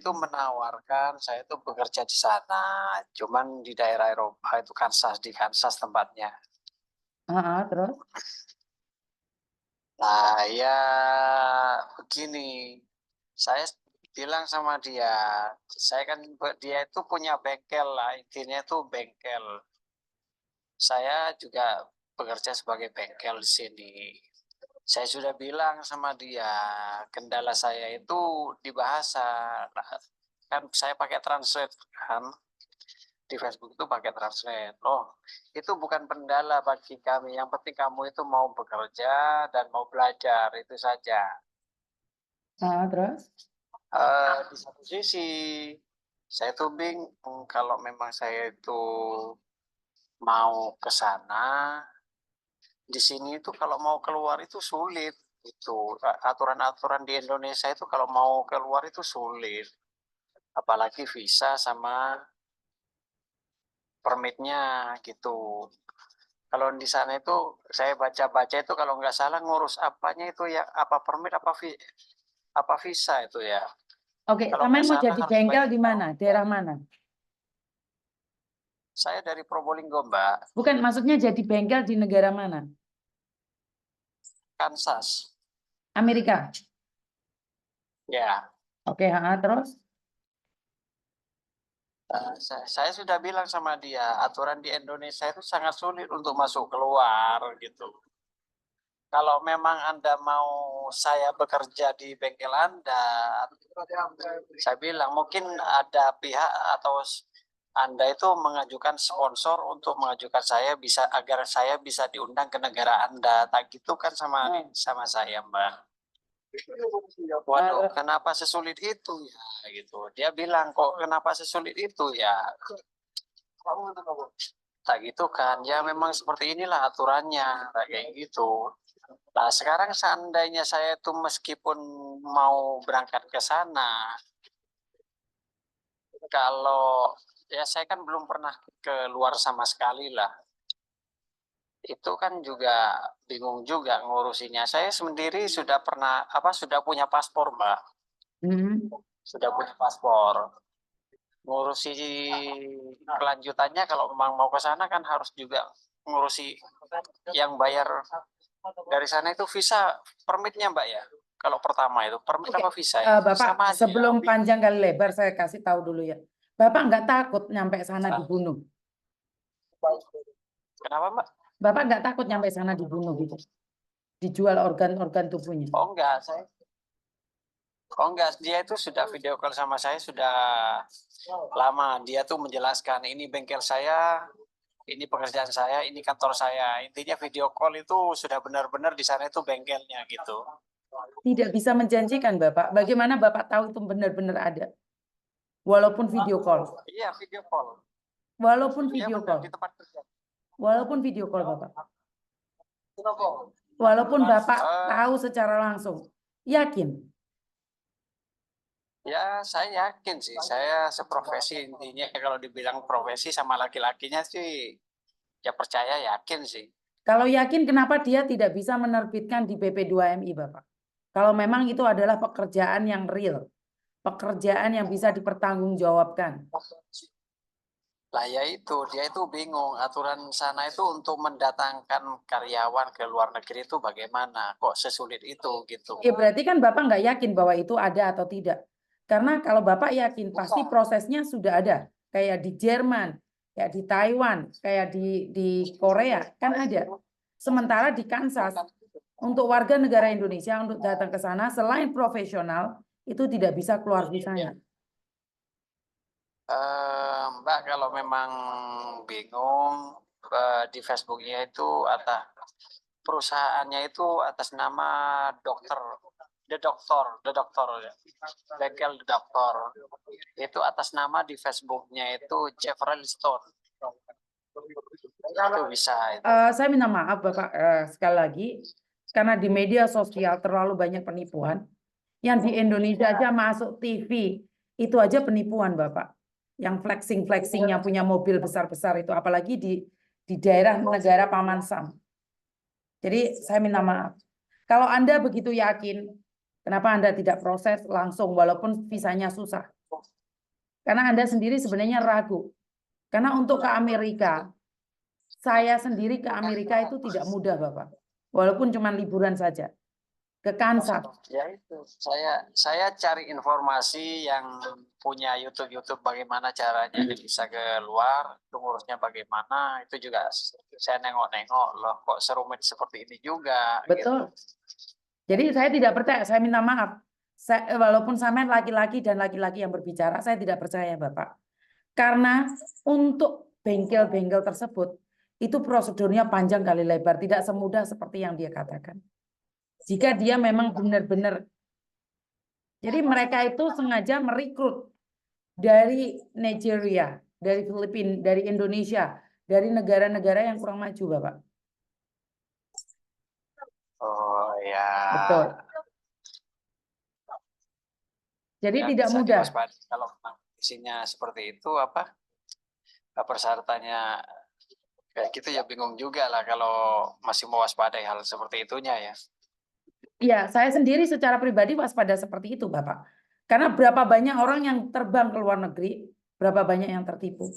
itu menawarkan saya itu bekerja di sana, cuman di daerah Eropa itu di Kansas tempatnya. Terus? Nah, ya begini, saya bilang sama dia, dia itu punya bengkel lah, intinya itu bengkel. Saya juga bekerja sebagai bengkel di sini. Saya sudah bilang sama dia, kendala saya itu di bahasa. Nah, kan saya pakai translate kan. Di Facebook itu pakai translate. Oh, itu bukan kendala bagi kami. Yang penting kamu itu mau bekerja dan mau belajar, itu saja. Terus? Di satu sisi, saya tuh bingung kalau memang saya itu mau ke sana, di sini itu kalau mau keluar itu sulit. Itu aturan-aturan di Indonesia itu kalau mau keluar itu sulit. Apalagi visa sama permitnya gitu. Kalau di sana itu saya baca-baca itu kalau nggak salah ngurus apanya itu ya apa permit apa visa itu ya. Oke, Kalau sampean nggak mau salah jadi harus bengkel banyak di mana? tahun. Daerah mana? Saya dari Probolinggo, Mbak. Bukan, maksudnya jadi bengkel di negara mana? Kansas. Amerika. Ya. Oke, terus? Saya sudah bilang sama dia, aturan di Indonesia itu sangat sulit untuk masuk keluar gitu. Kalau memang Anda mau saya bekerja di bengkel Anda, saya bilang mungkin ada pihak atau Anda itu mengajukan sponsor untuk mengajukan saya agar saya bisa diundang ke negara Anda. Tak gitu kan sama saya, Mbak. Waduh, kenapa sesulit itu ya gitu. Dia bilang kok kenapa sesulit itu ya. Tak gitu kan. Ya memang seperti inilah aturannya, tak kayak gitu. Nah, sekarang seandainya saya tuh meskipun mau berangkat ke sana, kalau ya saya kan belum pernah keluar sama sekali lah. Itu kan juga bingung juga ngurusinya. Saya sendiri sudah punya paspor, Mbak. Sudah punya paspor. Ngurusi kelanjutannya kalau memang mau ke sana kan harus juga ngurusi yang bayar dari sana itu visa permitnya, Mbak ya. Kalau pertama itu permit apa visa ya? Bapak, Sama aja. sebelum panjang kali lebar saya kasih tahu dulu ya. Bapak nggak takut nyampe sana dibunuh? Kenapa, Mbak? Bapak nggak takut nyampe sana dibunuh gitu? Dijual organ-organ tubuhnya? Oh enggak, dia itu sudah video call sama saya sudah lama. Dia tuh menjelaskan ini bengkel saya, ini pekerjaan saya, ini kantor saya. Intinya video call itu sudah benar-benar di sana itu bengkelnya gitu. Tidak bisa menjanjikan Bapak. Bagaimana Bapak tahu itu benar-benar ada? Walaupun video call. Iya, video call. Walaupun Iya, video benar, call. di tempat kerja. Walaupun video call Bapak. Walaupun Bapak tahu secara langsung. Yakin? Ya, saya yakin sih. Saya seprofesi intinya kalau dibilang profesi sama laki-lakinya sih ya percaya yakin sih. Kalau yakin kenapa dia tidak bisa menerbitkan di BP2MI Bapak? Kalau memang itu adalah pekerjaan yang real. Pekerjaan yang bisa dipertanggungjawabkan. Lah ya itu, dia itu bingung aturan sana itu untuk mendatangkan karyawan ke luar negeri itu bagaimana? Kok sesulit itu gitu. Ya berarti kan Bapak nggak yakin bahwa itu ada atau tidak. Karena kalau Bapak yakin pasti prosesnya sudah ada. Kayak di Jerman, kayak di Taiwan, kayak di Korea kan ada. Sementara di Kansas untuk warga negara Indonesia untuk datang ke sana selain profesional itu tidak bisa keluar visanya. Mbak kalau memang bingung di Facebooknya itu perusahaannya itu atas nama The Doctor ya. Bengkel The Doctor. Itu atas nama di Facebooknya itu Jeffrey Stone. Itu bisa. Saya minta maaf Bapak sekali lagi karena di media sosial terlalu banyak penipuan. Yang di Indonesia aja masuk TV itu aja penipuan Bapak. Yang flexing-flexingnya punya mobil besar-besar itu apalagi di daerah negara Paman Sam. Jadi saya minta maaf. Kalau Anda begitu yakin, kenapa Anda tidak proses langsung walaupun visanya susah? Karena Anda sendiri sebenarnya ragu. Karena untuk ke Amerika, saya sendiri ke Amerika itu tidak mudah, Bapak. Walaupun cuma liburan saja. Ke Kansas. Ya itu, saya cari informasi yang punya YouTube bagaimana caranya bisa ke luar, itu ngurusnya bagaimana, itu juga saya nengok-nengok loh, kok serumit seperti ini juga. Betul. Gitu. Jadi saya tidak percaya, saya minta maaf. Walaupun sampean laki-laki dan laki-laki yang berbicara, saya tidak percaya, Bapak. Karena untuk bengkel-bengkel tersebut, itu prosedurnya panjang kali lebar, tidak semudah seperti yang dia katakan. Jika dia memang benar-benar, jadi mereka itu sengaja merekrut dari Nigeria, dari Filipina, dari Indonesia, dari negara-negara yang kurang maju, Bapak. Oh ya. Betul. Jadi Ya, tidak bisa mudah. diwaspadai kalau isinya seperti itu, apa persyaratannya kayak gitu, ya bingung juga lah kalau masih mau waspadai hal seperti itunya ya. Iya, saya sendiri secara pribadi waspada seperti itu, Bapak. Karena berapa banyak orang yang terbang ke luar negeri, berapa banyak yang tertipu.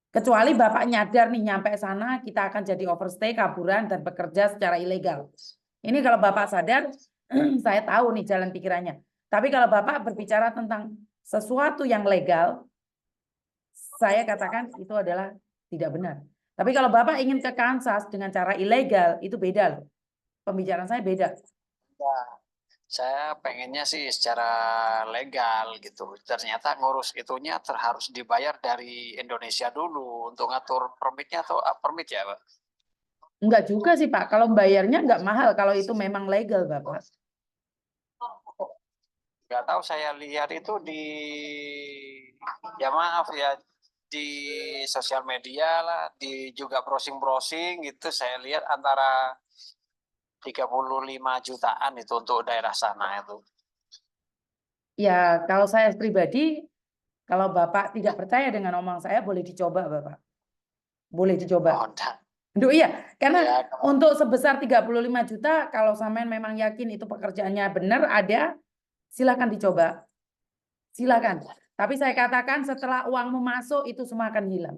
Kecuali Bapak nyadar nih, nyampe sana kita akan jadi overstay, kaburan, dan bekerja secara ilegal. Ini kalau Bapak sadar, saya tahu nih jalan pikirannya. Tapi kalau Bapak berbicara tentang sesuatu yang legal, saya katakan itu adalah tidak benar. Tapi kalau Bapak ingin ke Kansas dengan cara ilegal, itu beda loh. Pembicaraan saya beda. Ya, saya pengennya sih secara legal gitu. Ternyata ngurus itunya harus dibayar dari Indonesia dulu untuk ngatur permitnya, atau permit ya, Pak? Enggak juga sih Pak, kalau bayarnya enggak mahal kalau itu memang legal Bapak. Nggak tahu, saya lihat itu di, ya maaf ya, di sosial media lah, di juga browsing gitu, saya lihat antara 35 jutaan itu untuk daerah sana itu. Ya kalau saya pribadi, kalau Bapak tidak percaya dengan omong saya, boleh dicoba Bapak. Boleh dicoba. Oh, enggak. Duh, iya, karena Ya, untuk sebesar 35 juta, kalau sampean memang yakin itu pekerjaannya benar, ada, silakan dicoba. Silakan. Tapi saya katakan setelah uangmu masuk, itu semua akan hilang.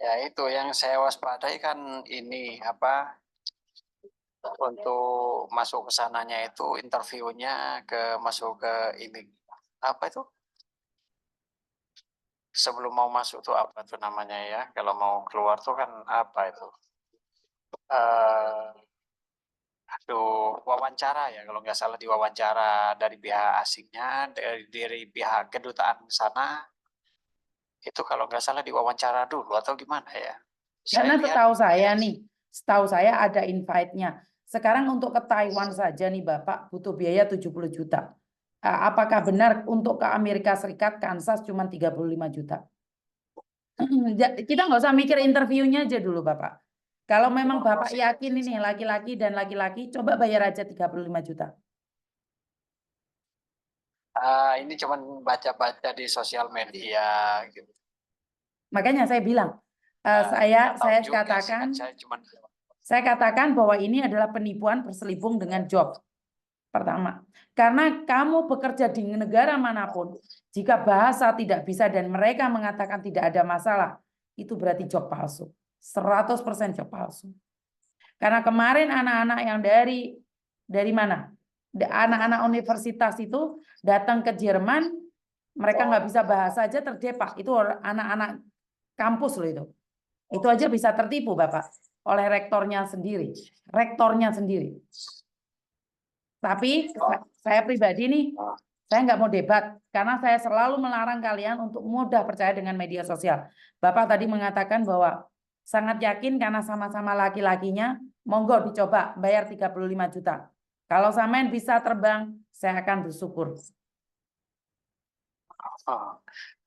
ya itu yang saya waspadai kan ini apa, untuk masuk ke sananya itu interviewnya masuk ke ini apa itu, sebelum mau masuk tuh apa tuh namanya ya, kalau mau keluar tuh kan apa itu, wawancara ya kalau nggak salah, diwawancara dari pihak asingnya, dari pihak kedutaan sana itu kalau nggak salah diwawancara dulu atau gimana ya, saya Karena lihat. setahu saya ada invite-nya. Sekarang untuk ke Taiwan saja nih Bapak butuh biaya 70 juta. Apakah benar untuk ke Amerika Serikat, Kansas cuma 35 juta? Kita nggak usah mikir interviewnya aja dulu Bapak. Kalau memang Bapak yakin ini laki-laki dan laki-laki, coba bayar aja 35 juta. Ini cuman baca-baca di sosial media gitu. Makanya saya bilang, Nggak tahu saya juga sih, kan katakan, saya katakan bahwa ini adalah penipuan berselubung dengan job. Pertama, karena kamu bekerja di negara manapun, jika bahasa tidak bisa dan mereka mengatakan tidak ada masalah, itu berarti job palsu. 100% job palsu. Karena kemarin anak-anak yang dari mana? Anak-anak universitas itu datang ke Jerman, mereka nggak bisa bahasa aja terdepak. Itu anak-anak kampus loh itu. Itu aja bisa tertipu Bapak oleh rektornya sendiri. Rektornya sendiri. Tapi saya pribadi nih, saya nggak mau debat karena saya selalu melarang kalian untuk mudah percaya dengan media sosial. Bapak tadi mengatakan bahwa sangat yakin karena sama-sama laki-lakinya, monggo dicoba bayar 35 juta. Kalau sampean bisa terbang, saya akan bersyukur.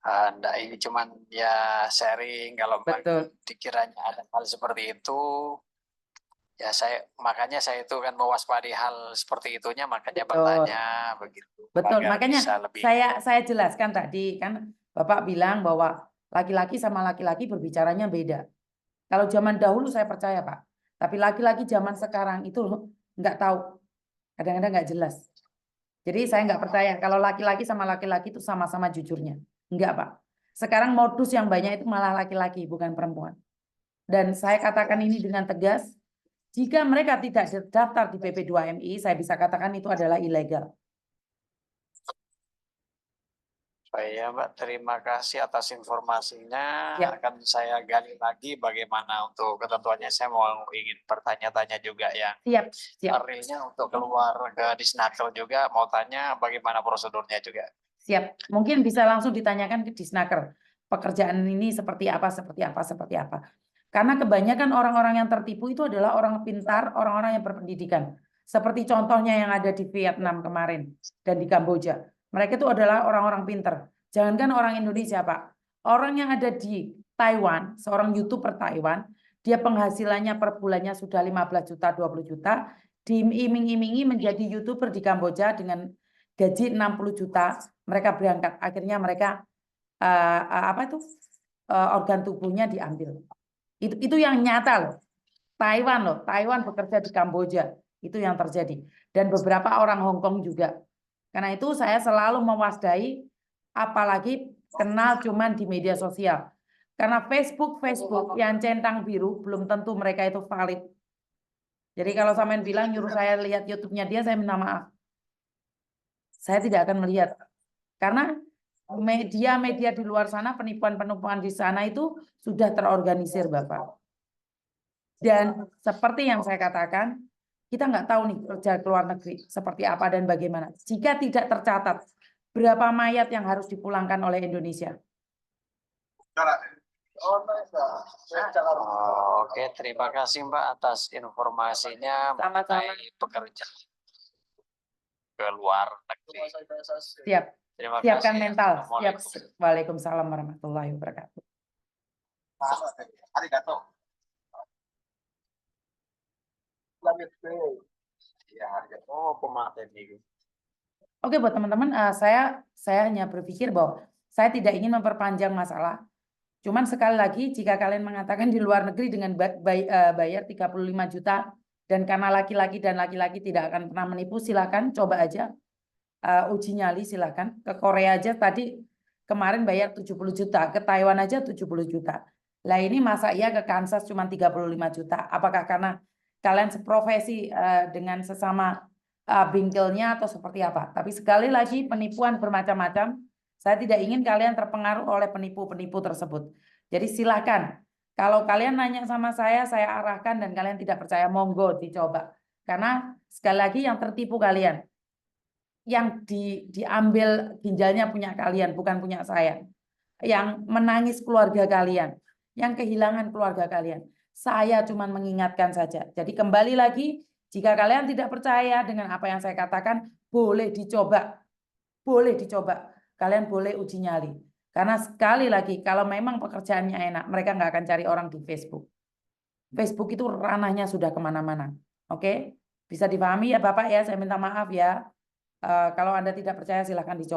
Enggak, ini cuman ya sharing, kalau Betul. dikiranya ada hal seperti itu, ya makanya saya itu kan mewaspadai hal seperti itunya, makanya Betul. bertanya begitu. Betul, Agar makanya bisa lebih. saya jelaskan tadi kan Bapak bilang bahwa laki-laki sama laki-laki berbicaranya beda. Kalau zaman dahulu saya percaya Pak, tapi laki-laki zaman sekarang itu nggak tahu, kadang-kadang nggak jelas. Jadi saya nggak percaya kalau laki-laki sama laki-laki itu sama-sama jujurnya. Enggak, Pak. Sekarang modus yang banyak itu malah laki-laki, bukan perempuan. Dan saya katakan ini dengan tegas, jika mereka tidak terdaftar di PP2MI, saya bisa katakan itu adalah ilegal. Baik, Mbak, terima kasih atas informasinya. Ya. Akan saya gali lagi bagaimana untuk ketentuannya. Saya mau ingin bertanya-tanya juga ya. Siap. Realnya untuk keluar ke Disnaker juga mau tanya bagaimana prosedurnya juga. Siap. Mungkin bisa langsung ditanyakan ke Disnaker. Pekerjaan ini seperti apa. Karena kebanyakan orang-orang yang tertipu itu adalah orang pintar, orang-orang yang berpendidikan. Seperti contohnya yang ada di Vietnam kemarin dan di Kamboja. Mereka itu adalah orang-orang pintar. Jangankan orang Indonesia, Pak. Orang yang ada di Taiwan, seorang YouTuber Taiwan, dia penghasilannya per bulannya sudah 15 juta, 20 juta, diiming-imingi menjadi YouTuber di Kamboja dengan gaji 60 juta, mereka berangkat. Akhirnya mereka organ tubuhnya diambil. Itu yang nyata loh. Taiwan bekerja di Kamboja. Itu yang terjadi. Dan beberapa orang Hong Kong juga. Karena itu saya selalu mewaspadai, apalagi kenal cuman di media sosial. Karena Facebook yang centang biru belum tentu mereka itu valid. Jadi kalau sampean bilang nyuruh saya lihat YouTube-nya dia, saya minta maaf. Saya tidak akan melihat. Karena media-media di luar sana, penipuan-penipuan di sana itu sudah terorganisir, Bapak. Dan seperti yang saya katakan, kita nggak tahu nih kerja ke luar negeri seperti apa dan bagaimana. Jika tidak tercatat, berapa mayat yang harus dipulangkan oleh Indonesia? Oke, terima kasih Mbak atas informasinya mengenai pekerjaan ke luar negeri. Siap. Terima Siapkan kasih. mental. Siap. Waalaikumsalam warahmatullahi wabarakatuh. Oke, buat teman-teman, saya hanya berpikir bahwa saya tidak ingin memperpanjang masalah. Cuman sekali lagi, jika kalian mengatakan di luar negeri dengan bayar 35 juta, dan karena laki-laki dan laki-laki tidak akan pernah menipu, silakan coba aja uji nyali, silakan. Ke Korea aja tadi kemarin bayar 70 juta, ke Taiwan aja 70 juta. Lah ini masa iya ke Kansas cuma 35 juta? Apakah karena kalian seprofesi dengan sesama bingkelnya atau seperti apa? Tapi sekali lagi penipuan bermacam-macam. Saya tidak ingin kalian terpengaruh oleh penipu-penipu tersebut. Jadi silakan. Kalau kalian nanya sama saya arahkan dan kalian tidak percaya, monggo dicoba. Karena sekali lagi yang tertipu kalian. Yang diambil ginjalnya punya kalian, bukan punya saya. Yang menangis keluarga kalian. Yang kehilangan keluarga kalian. Saya cuma mengingatkan saja. Jadi kembali lagi, jika kalian tidak percaya dengan apa yang saya katakan, boleh dicoba. Boleh dicoba. Kalian boleh uji nyali. Karena sekali lagi, kalau memang pekerjaannya enak, mereka nggak akan cari orang di Facebook. Facebook itu ranahnya sudah kemana-mana. Oke? Bisa dipahami ya Bapak ya, saya minta maaf ya. Kalau Anda tidak percaya silahkan dicoba.